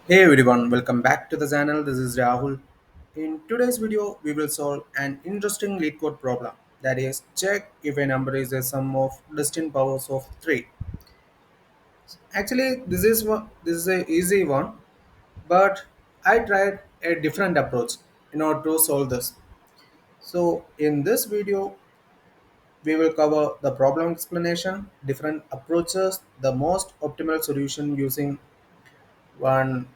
Hey everyone, welcome back to the channel. This is Rahul. In today's video, we will solve an interesting LeetCode problem. That is, check if a number is a sum of distinct powers of 3. Actually, this is a easy one, but I tried a different approach in order to solve this. So, in this video, we will cover the problem explanation, different approaches, the most optimal solution using one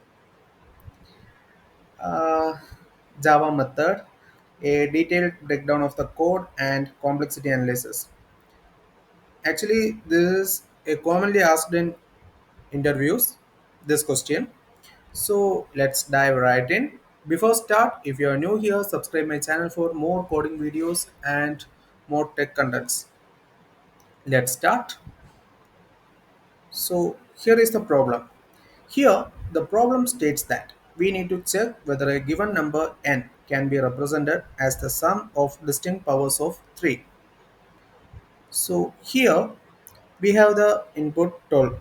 uh, Java method, a detailed breakdown of the code, and complexity analysis. Actually, this is a commonly asked in interviews, this question. So let's dive right in. Before start, if you are new here, subscribe my channel for more coding videos and more tech contents. Let's start. So here is the problem. Here, the problem states that we need to check whether a given number n can be represented as the sum of distinct powers of 3. So here we have the input told.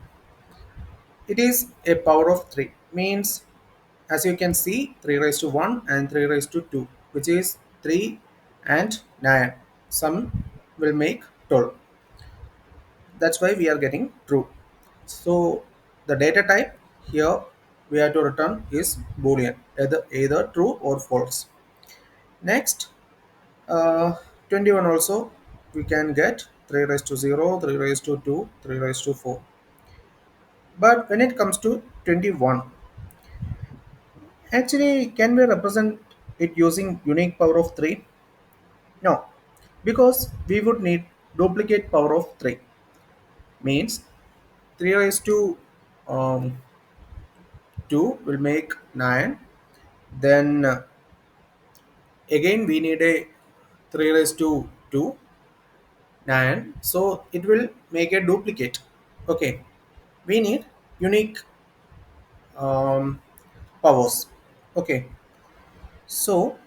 It is a power of 3, means as you can see 3 raised to 1 and 3 raised to 2, which is 3 and 9. Sum will make 12. That's why we are getting true. So the data type here we have to return is boolean, either true or false. Next, uh, 21 also we can get 3 raised to 0, 3 raised to 2, 3 raised to 4. But when it comes to 21, actually can we represent it using unique power of 3? No, because we would need duplicate power of 3, means 3 raised to 2 will make 9. Then again we need a 3 raised to 2, 9. So it will make a duplicate. Okay. We need unique um, powers. Okay. So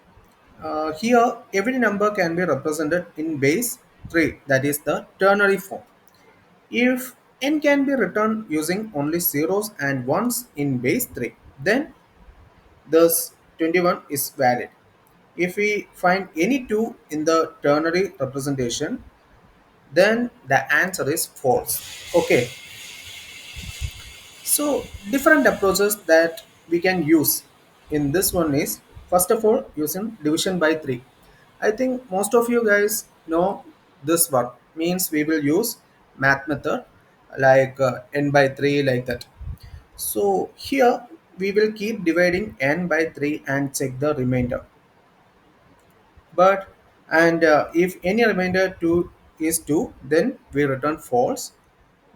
here every number can be represented in base 3, that is the ternary form. If n can be written using only zeros and ones in base 3, then thus 21 is valid. If we find any 2 in the ternary representation, then the answer is false. Okay, so different approaches that we can use in this one is, first of all, using division by 3. I think most of you guys know this one, means we will use math method like n by 3, like that. So here we will keep dividing n by 3 and check the remainder. But and if any remainder 2 is 2, then we return false.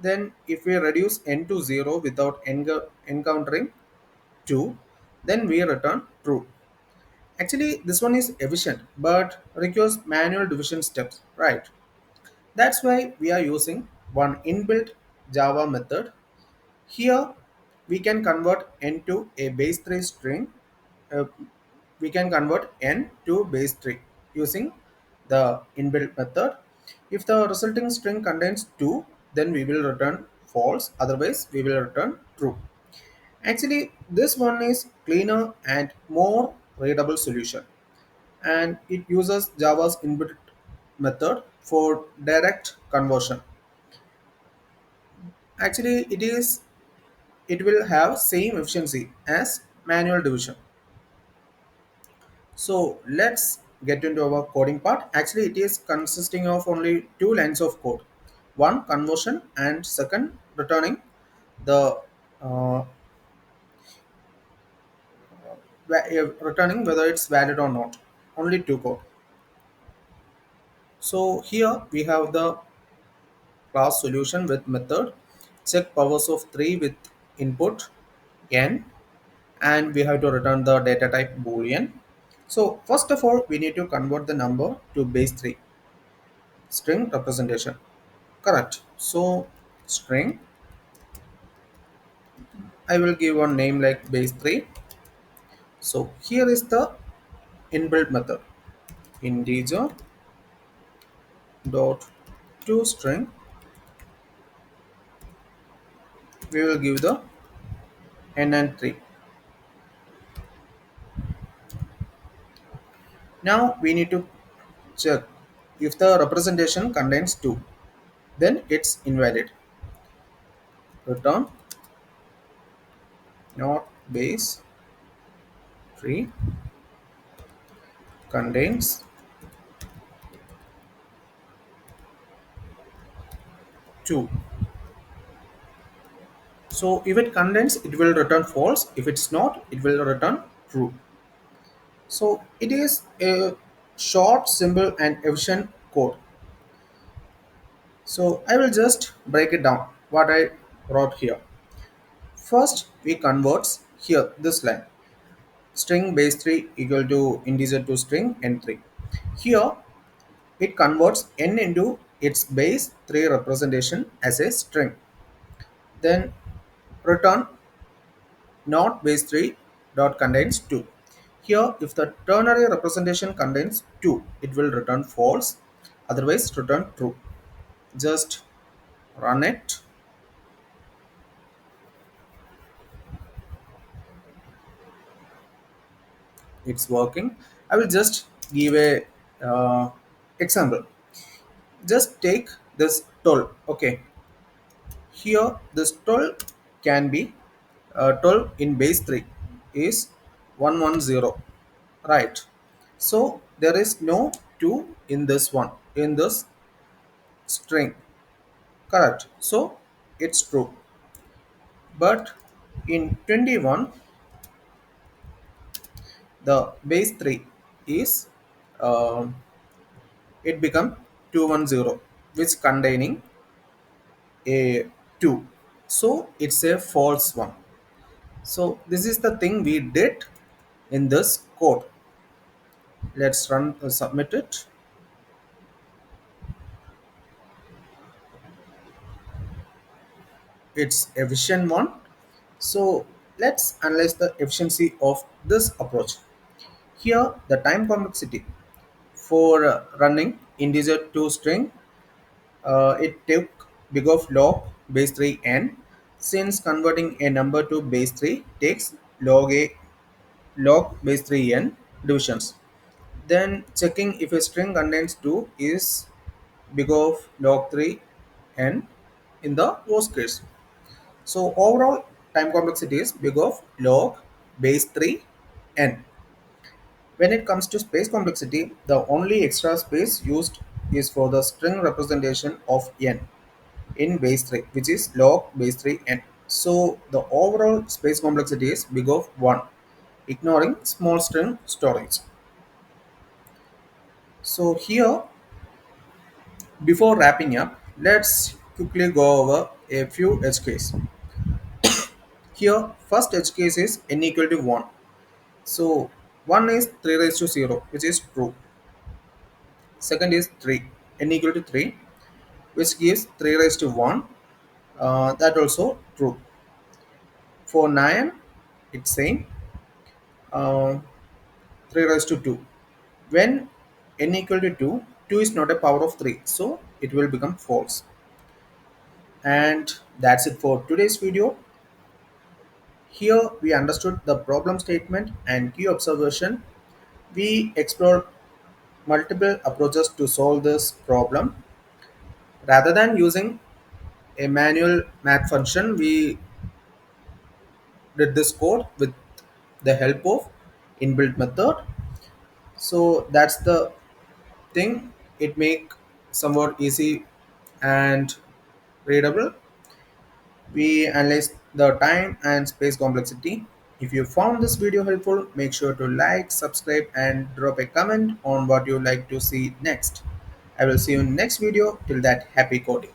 Then if we reduce n to 0 without encountering 2, then we return true. Actually this one is efficient but requires manual division steps, right? That's why we are using one inbuilt Java method. Here we can convert n to a base 3 string. Uh, we can convert n to base 3 using the inbuilt method. If the resulting string contains 2, then we will return false, otherwise we will return true. Actually, this one is cleaner and more readable solution, and it uses Java's inbuilt method for direct conversion. Actually, it will have same efficiency as manual division. So let's get into our coding part. Actually, it is consisting of only two lines of code, one conversion and second returning the uh, returning whether it's valid or not. Only two code. So here we have the class solution with method check powers of 3 with input n, and we have to return the data type boolean. So first of all we need to convert the number to base 3 string representation, correct? So string, I will give one name like base 3. So here is the inbuilt method, integer dot to string. We will give the n and 3. Now we need to check if the representation contains 2, then it's invalid. Return not base 3 contains 2. So if it contains, it will return false. If it's not, it will return true. So it is a short, simple, and efficient code. So I will just break it down what I wrote here. First, we converts here this line string base 3 equal to integer to string n3. Here it converts n into its base 3 representation as a string. Then return not base 3 dot contains 2. Here if the ternary representation contains 2, it will return false, otherwise return true. Just run it. It's working. I will just give a example. Just take this 12. Okay, here this 12 can be 12 in base 3 is 110, right? So there is no 2 in this one, in this string, correct? So it's true. But in 21 the base 3 is uh, it become 210, which containing a 2, so it's a false one. So this is the thing we did in this code. Let's run submit it. It's efficient one. So let's analyze the efficiency of this approach. Here the time complexity for running integer to string, it took big of log base 3 n, since converting a number to base 3 takes log base 3 n divisions. Then checking if a string contains 2 is big of log₃ n in the worst case. So overall time complexity is big of log base 3 n. When it comes to space complexity, the only extra space used is for the string representation of n in base 3, which is log base 3 n. So the overall space complexity is big of 1, ignoring small string storage. So here, before wrapping up, let's quickly go over a few edge cases. Here, first edge case is n equal to 1. So 1 is 3 raised to 0, which is true. Second is 3, n equal to 3, which gives 3 raised to 1. That also true. For 9, it's same, uh, 3 raised to 2. When n equal to 2, 2 is not a power of 3, so it will become false. And that's it for today's video. Here we understood the problem statement and key observation. We explored multiple approaches to solve this problem. Rather than using a manual math function, we did this code with the help of inbuilt method. So that's the thing. It make somewhat easy and readable. We analyzed the time and space complexity. If you found this video helpful, make sure to like, subscribe, and drop a comment on what you like to see next. I will see you in next video. Till that, happy coding.